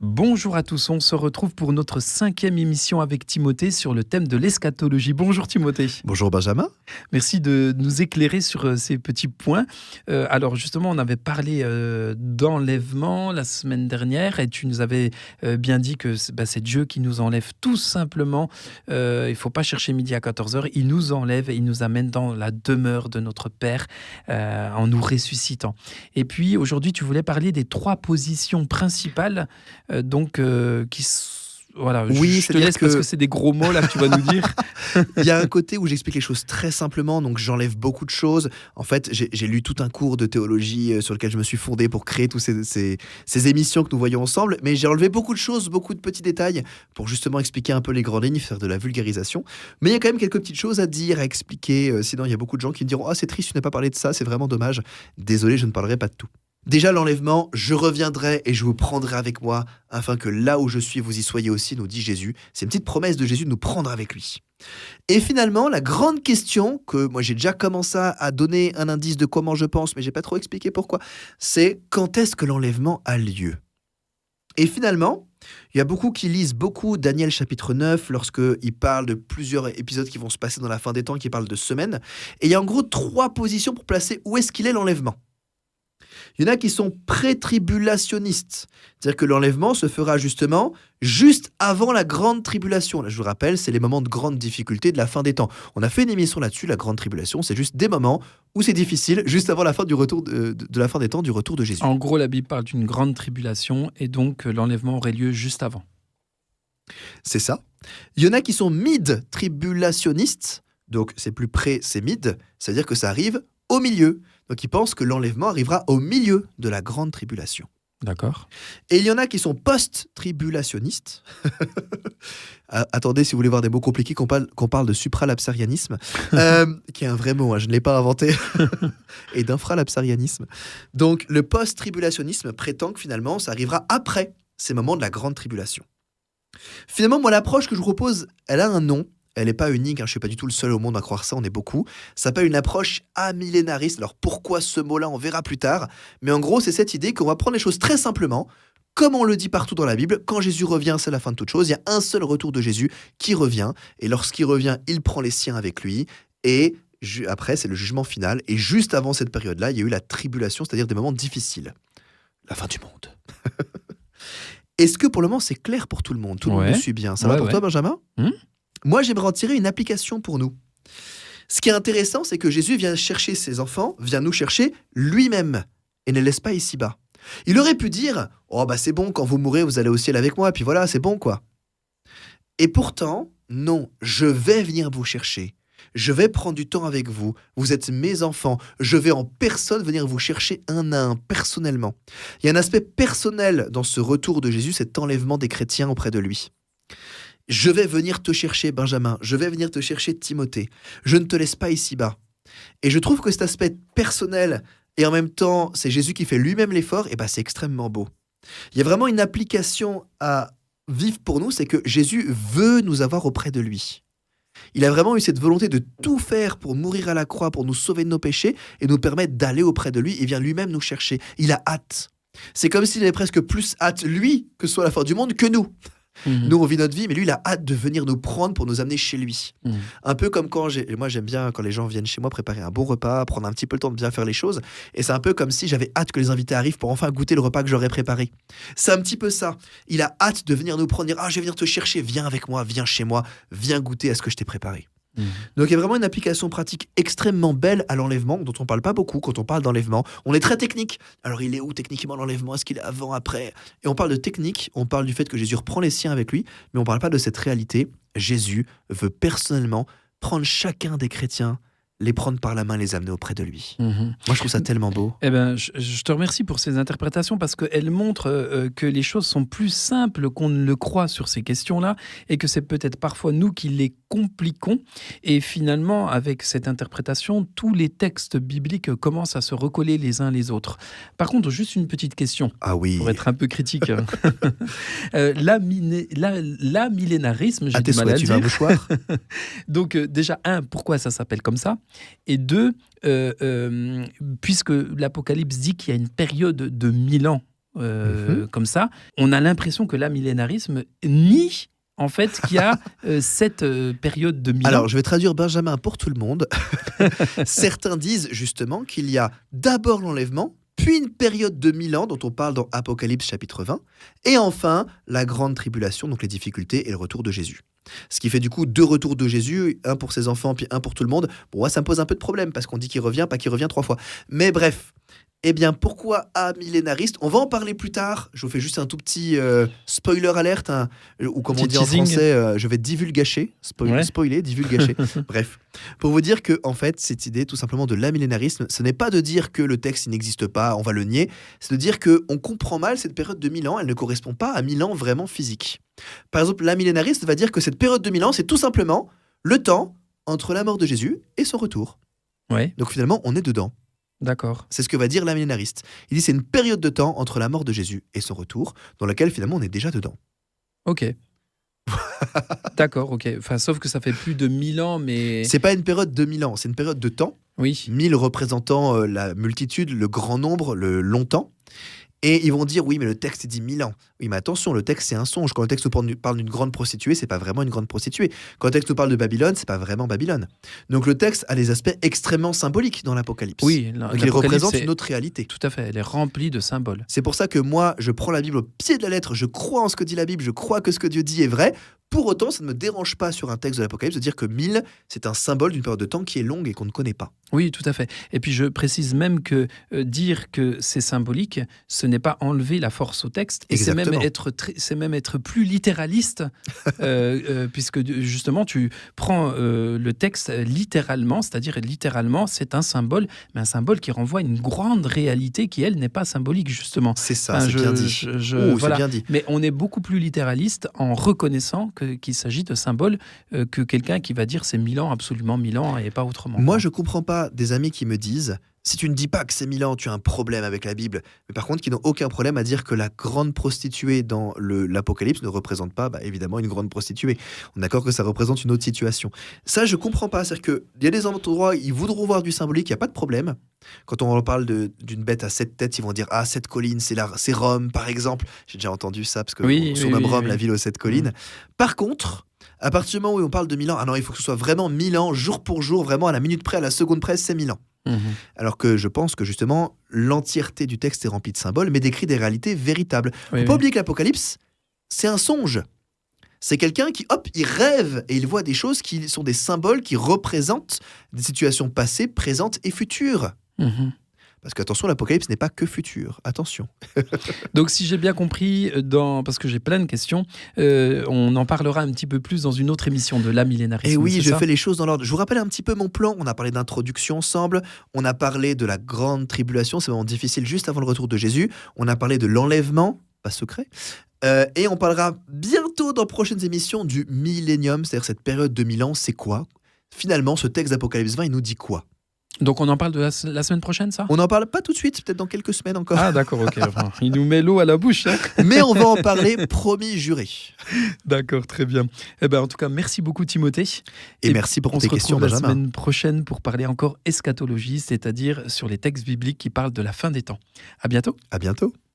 Bonjour à tous, on se retrouve pour notre 5e émission avec Timothée sur le thème de l'eschatologie. Bonjour Timothée. Bonjour Benjamin. Merci de nous éclairer sur ces petits points. Alors justement, on avait parlé d'enlèvement la semaine dernière et tu nous avais bien dit que c'est Dieu qui nous enlève tout simplement. Il ne faut pas chercher midi à 14h, il nous enlève et il nous amène dans la demeure de notre Père en nous ressuscitant. Et puis aujourd'hui, tu voulais parler des 3 positions principales voilà, Oui, je te laisse parce que c'est des gros mots là que tu vas nous dire. Il y a un côté où j'explique les choses très simplement, donc j'enlève beaucoup de choses. En fait, j'ai lu tout un cours de théologie sur lequel je me suis fondé pour créer toutes ces émissions que nous voyons ensemble, mais j'ai enlevé beaucoup de choses, beaucoup de petits détails pour justement expliquer un peu les grandes lignes, faire de la vulgarisation. Mais il y a quand même quelques petites choses à dire, à expliquer, sinon il y a beaucoup de gens qui me diront « Ah, c'est triste, tu n'as pas parlé de ça, c'est vraiment dommage. » Désolé, je ne parlerai pas de tout. Déjà, l'enlèvement, je reviendrai et je vous prendrai avec moi, afin que là où je suis, vous y soyez aussi, nous dit Jésus. C'est une petite promesse de Jésus de nous prendre avec lui. Et finalement, la grande question, que moi j'ai déjà commencé à donner un indice de comment je pense, mais j'ai pas trop expliqué pourquoi, c'est quand est-ce que l'enlèvement a lieu ? Et finalement, il y a beaucoup qui lisent Daniel chapitre 9, lorsqu'il parle de plusieurs épisodes qui vont se passer dans la fin des temps, qui parlent de semaines. Et il y a en gros 3 positions pour placer où est-ce qu'il est l'enlèvement. Il y en a qui sont pré-tribulationnistes, c'est-à-dire que l'enlèvement se fera justement juste avant la grande tribulation. Là, je vous rappelle, c'est les moments de grande difficulté de la fin des temps. On a fait une émission là-dessus, la grande tribulation, c'est juste des moments où c'est difficile, juste avant la fin du retour de la fin des temps, du retour de Jésus. En gros, la Bible parle d'une grande tribulation et donc l'enlèvement aurait lieu juste avant. C'est ça. Il y en a qui sont mid-tribulationnistes, donc c'est plus près, c'est mid, c'est-à-dire que ça arrive au milieu. Donc ils pensent que l'enlèvement arrivera au milieu de la grande tribulation. D'accord. Et il y en a qui sont post-tribulationnistes. Attendez, si vous voulez voir des mots compliqués, qu'on parle de supralapsarianisme, qui est un vrai mot, hein, je ne l'ai pas inventé, et d'infralapsarianisme. Donc le post-tribulationnisme prétend que finalement, ça arrivera après ces moments de la grande tribulation. Finalement, moi, l'approche que je vous propose, elle a un nom. Elle n'est pas unique, hein, je ne suis pas du tout le seul au monde à croire ça, on est beaucoup. Ça s'appelle une approche amillénariste. Alors pourquoi ce mot-là, on verra plus tard. Mais en gros, c'est cette idée qu'on va prendre les choses très simplement, comme on le dit partout dans la Bible. Quand Jésus revient, c'est la fin de toute chose. Il y a un seul retour de Jésus qui revient. Et lorsqu'il revient, il prend les siens avec lui. Et après, c'est le jugement final. Et juste avant cette période-là, il y a eu la tribulation, c'est-à-dire des moments difficiles. La fin du monde. Est-ce que pour le moment, c'est clair pour tout le monde ? Tout le monde me suit bien. Ça va pour toi, Benjamin ? Moi, j'aimerais en tirer une application pour nous. Ce qui est intéressant, c'est que Jésus vient chercher ses enfants, vient nous chercher lui-même et ne laisse pas ici-bas. Il aurait pu dire « Oh, c'est bon, quand vous mourrez, vous allez au ciel avec moi, et puis voilà, c'est bon, quoi. » Et pourtant, non, je vais venir vous chercher. Je vais prendre du temps avec vous. Vous êtes mes enfants. Je vais en personne venir vous chercher un à un, personnellement. Il y a un aspect personnel dans ce retour de Jésus, cet enlèvement des chrétiens auprès de lui. Je vais venir te chercher, Benjamin. Je vais venir te chercher, Timothée. Je ne te laisse pas ici-bas. Et je trouve que cet aspect personnel, et en même temps, c'est Jésus qui fait lui-même l'effort, et c'est extrêmement beau. Il y a vraiment une application à vivre pour nous, c'est que Jésus veut nous avoir auprès de lui. Il a vraiment eu cette volonté de tout faire pour mourir à la croix, pour nous sauver de nos péchés, et nous permettre d'aller auprès de lui, et vient lui-même nous chercher. Il a hâte. C'est comme s'il avait presque plus hâte, lui, que ce soit la fin du monde, que nous. Nous, on vit notre vie, mais lui, il a hâte de venir nous prendre pour nous amener chez lui. Un peu comme moi, j'aime bien quand les gens viennent chez moi préparer un bon repas, prendre un petit peu le temps de bien faire les choses. Et c'est un peu comme si j'avais hâte que les invités arrivent pour enfin goûter le repas que j'aurais préparé. C'est un petit peu ça. Il a hâte de venir nous prendre, dire « Ah, je vais venir te chercher, viens avec moi, viens chez moi, viens goûter à ce que je t'ai préparé. » Donc il y a vraiment une application pratique extrêmement belle à l'enlèvement, dont on ne parle pas beaucoup quand on parle d'enlèvement. On est très technique. Alors il est où techniquement l'enlèvement ? Est-ce qu'il est avant, après ? Et on parle de technique, on parle du fait que Jésus reprend les siens avec lui, mais on ne parle pas de cette réalité. Jésus veut personnellement prendre chacun des chrétiens, les prendre par la main, les amener auprès de lui. Moi, je trouve ça tellement beau. Je te remercie pour ces interprétations parce qu'elles montrent que les choses sont plus simples qu'on ne le croit sur ces questions-là et que c'est peut-être parfois nous qui les compliquons. Et finalement, avec cette interprétation, tous les textes bibliques commencent à se recoller les uns les autres. Par contre, juste une petite question. Ah oui. Pour être un peu critique. L'amillénarisme, j'ai du mal à tu dire. veux un mouchoir ? Donc déjà, pourquoi ça s'appelle comme ça ? Et 2, puisque l'Apocalypse dit qu'il y a une période de 1000 ans comme ça, on a l'impression que l'amillénarisme nie en fait qu'il y a cette période de 1000 ans. Alors, je vais traduire Benjamin pour tout le monde. Certains disent justement qu'il y a d'abord l'enlèvement, puis une période de 1000 ans dont on parle dans Apocalypse chapitre 20, et enfin la grande tribulation, donc les difficultés et le retour de Jésus. Ce qui fait du coup 2 retours de Jésus, un pour ses enfants, puis un pour tout le monde. Bon, moi, ça me pose un peu de problème, parce qu'on dit qu'il revient, pas qu'il revient 3 fois. Mais bref, eh bien, pourquoi amillénariste ? On va en parler plus tard. Je vous fais juste un tout petit spoiler alerte, ou comme on dit en français, je vais divulgacher. Spoiler, divulgacher. Bref, pour vous dire que, en fait, cette idée, tout simplement, de l'amillénarisme, ce n'est pas de dire que le texte il n'existe pas, on va le nier, c'est de dire qu'on comprend mal cette période de 1000 ans, elle ne correspond pas à 1000 ans vraiment physiques. Par exemple, l'amillénariste va dire que cette période de 1000 ans, c'est tout simplement le temps entre la mort de Jésus et son retour. Ouais. Donc finalement, on est dedans. D'accord. C'est ce que va dire l'amillénariste. Il dit c'est une période de temps entre la mort de Jésus et son retour, dans laquelle finalement on est déjà dedans. Ok. D'accord, ok. Enfin, sauf que ça fait plus de 1000 ans, mais... C'est pas une période de 1000 ans, c'est une période de temps. Oui. 1000 représentant la multitude, le grand nombre, le longtemps. Et ils vont dire, oui, mais le texte dit 1000 ans. Oui, mais attention, le texte, c'est un songe. Quand le texte nous parle d'une grande prostituée, c'est pas vraiment une grande prostituée. Quand le texte nous parle de Babylone, c'est pas vraiment Babylone. Donc le texte a des aspects extrêmement symboliques dans l'Apocalypse. Oui, donc il représente une autre réalité. Tout à fait, elle est remplie de symboles. C'est pour ça que moi, je prends la Bible au pied de la lettre, je crois en ce que dit la Bible, je crois que ce que Dieu dit est vrai. Pour autant, ça ne me dérange pas sur un texte de l'Apocalypse de dire que 1000, c'est un symbole d'une période de temps qui est longue et qu'on ne connaît pas. Oui, tout à fait. Et puis je précise même que dire que c'est symbolique, ce n'est pas enlever la force au texte, et c'est même être plus littéraliste, puisque justement tu prends le texte littéralement, c'est-à-dire littéralement c'est un symbole, mais un symbole qui renvoie à une grande réalité qui, elle, n'est pas symbolique, justement. C'est ça, c'est bien dit. Voilà. C'est bien dit. Mais on est beaucoup plus littéraliste en reconnaissant qu'il s'agit de symboles que quelqu'un qui va dire c'est 1000 ans, absolument 1000 ans, et pas autrement. Moi, je comprends pas des amis qui me disent si tu ne dis pas que c'est 1000 ans, tu as un problème avec la Bible, mais par contre qui n'ont aucun problème à dire que la grande prostituée dans l'Apocalypse ne représente pas évidemment une grande prostituée. On est d'accord que ça représente une autre situation. Ça, je comprends pas. C'est-à-dire qu'il y a des endroits, ils voudront voir du symbolique, il n'y a pas de problème. Quand on parle d'une bête à 7 têtes, ils vont dire « Ah, 7 collines, c'est Rome, par exemple. » J'ai déjà entendu ça, parce que surnomme Rome la ville aux 7 collines. Par contre, à partir du moment où on parle de 1000 ans, ah non, il faut que ce soit vraiment 1000 ans, jour pour jour, vraiment à la minute près, à la seconde près, c'est 1000 ans. Alors que je pense que justement, l'entièreté du texte est remplie de symboles, mais décrit des réalités véritables. Il ne faut pas oublier que l'Apocalypse, c'est un songe. C'est quelqu'un qui, hop, il rêve et il voit des choses qui sont des symboles qui représentent des situations passées, présentes et futures. Parce qu'attention, l'Apocalypse n'est pas que futur. Attention. Donc, si j'ai bien compris, parce que j'ai plein de questions, on en parlera un petit peu plus dans une autre émission de l'amillénarisme. Et oui, je fais les choses dans l'ordre. Je vous rappelle un petit peu mon plan. On a parlé d'introduction ensemble. On a parlé de la grande tribulation. C'est vraiment difficile juste avant le retour de Jésus. On a parlé de l'enlèvement, pas secret. Et on parlera bientôt dans prochaines émissions du millénium, c'est-à-dire cette période de 1000 ans. C'est quoi ? Finalement, ce texte d'Apocalypse 20, il nous dit quoi ? Donc on en parle de la semaine prochaine, ça ? On n'en parle pas tout de suite, peut-être dans quelques semaines encore. Ah d'accord, ok. Enfin, il nous met l'eau à la bouche. Hein. Mais on va en parler, promis, juré. D'accord, très bien. Eh ben, en tout cas, merci beaucoup Timothée. Et merci pour tes questions, Benjamin. On se retrouve la semaine prochaine pour parler encore eschatologie, c'est-à-dire sur les textes bibliques qui parlent de la fin des temps. À bientôt. À bientôt.